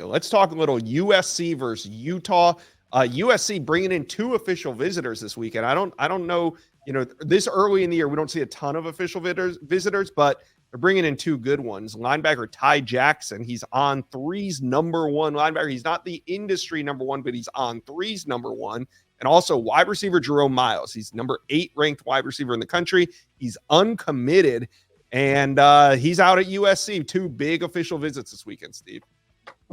Let's talk a little USC versus Utah. USC bringing in 2 official visitors this weekend. I don't know, this early in the year, we don't see a ton of official visitors, but they're bringing in 2 good ones. Linebacker Ty Jackson, he's on threes number 1 linebacker. He's not the industry number 1, but he's on threes number 1. And also wide receiver Jerome Miles. He's number 8 ranked wide receiver in the country. He's uncommitted, and he's out at USC. 2 big official visits this weekend, Steve.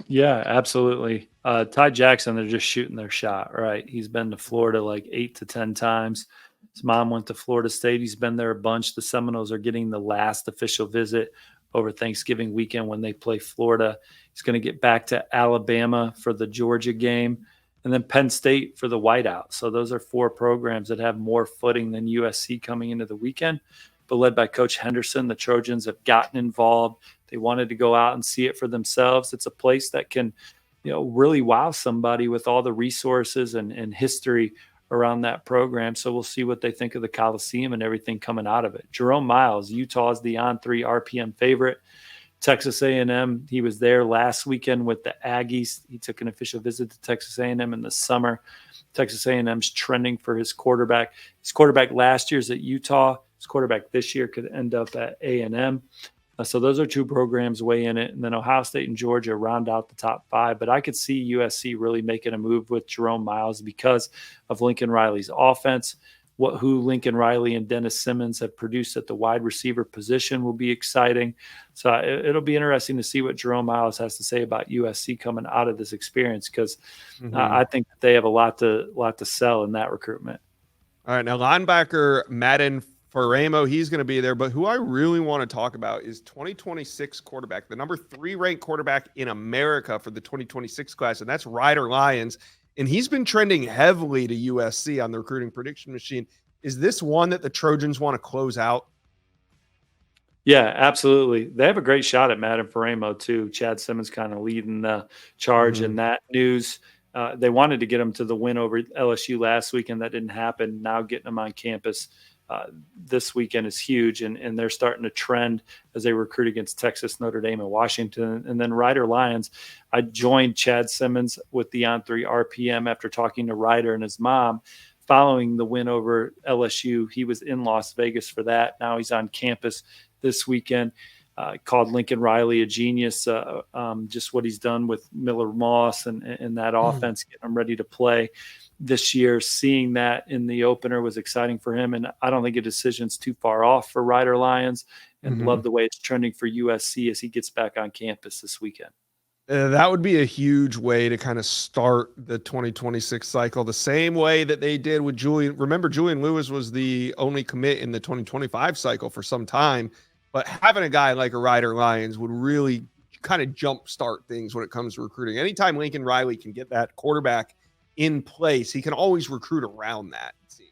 Yeah, absolutely. Ty Jackson, they're just shooting their shot, right? He's been to Florida like 8 to 10 times. His mom went to Florida State. He's been there a bunch. The Seminoles are getting the last official visit over Thanksgiving weekend when they play Florida. He's going to get back to Alabama for the Georgia game, and then Penn State for the whiteout. So those are 4 programs that have more footing than USC coming into the weekend. But led by Coach Henderson, the Trojans have gotten involved. They wanted to go out and see it for themselves. It's a place that can, really wow somebody with all the resources and history around that program. So we'll see what they think of the Coliseum and everything coming out of it. Jerome Miles, Utah is the on-3 RPM favorite. Texas A&M, he was there last weekend with the Aggies. He took an official visit to Texas A&M in the summer. Texas A&M's trending for his quarterback. His quarterback last year's at Utah. His quarterback this year could end up at A&M. So those are 2 programs way in it. And then Ohio State and Georgia round out the top 5. But I could see USC really making a move with Jerome Miles because of Lincoln Riley's offense. Who Lincoln Riley and Dennis Simmons have produced at the wide receiver position will be exciting. So it'll be interesting to see what Jerome Miles has to say about USC coming out of this experience, because I think that they have a lot to sell in that recruitment. All right, now linebacker Madden Faramo, he's going to be there, but who I really want to talk about is 2026 quarterback, the number 3 ranked quarterback in America for the 2026 class, and that's Ryder Lyons. And he's been trending heavily to USC on the recruiting prediction machine. Is this one that the Trojans want to close out? Yeah, absolutely. They have a great shot at Madden Faramo, too. Chad Simmons kind of leading the charge in that news. They wanted to get him to the win over LSU last week, and that didn't happen. Now getting him on campus this weekend is huge, and they're starting to trend as they recruit against Texas, Notre Dame, and Washington. And then Ryder Lyons, I joined Chad Simmons with the on-3 RPM after talking to Ryder and his mom following the win over LSU. He was in Las Vegas for that. Now he's on campus this weekend. Called Lincoln Riley a genius, just what he's done with Miller Moss and that offense, getting him ready to play this year. Seeing that in the opener was exciting for him, and I don't think a decision's too far off for Ryder Lyons, and love the way it's trending for USC as he gets back on campus this weekend. That would be a huge way to kind of start the 2026 cycle, the same way that they did with Julian. Remember, Julian Lewis was the only commit in the 2025 cycle for some time. But having a guy like a Ryder Lyons would really kind of jumpstart things when it comes to recruiting. Anytime Lincoln Riley can get that quarterback in place, he can always recruit around that, it seems.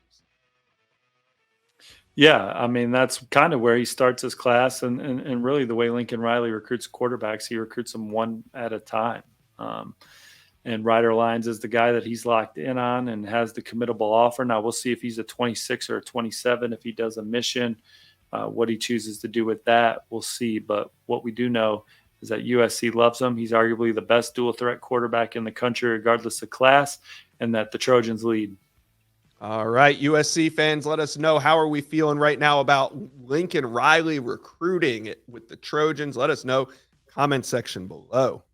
Yeah, I mean, that's kind of where he starts his class. And really the way Lincoln Riley recruits quarterbacks, he recruits them one at a time. And Ryder Lyons is the guy that he's locked in on and has the committable offer. Now we'll see if he's a 26 or a 27, if he does a mission. What he chooses to do with that, we'll see. But what we do know is that USC loves him. He's arguably the best dual threat quarterback in the country, regardless of class, and that the Trojans lead. All right, USC fans, let us know, how are we feeling right now about Lincoln Riley recruiting it with the Trojans? Let us know. Comment section below.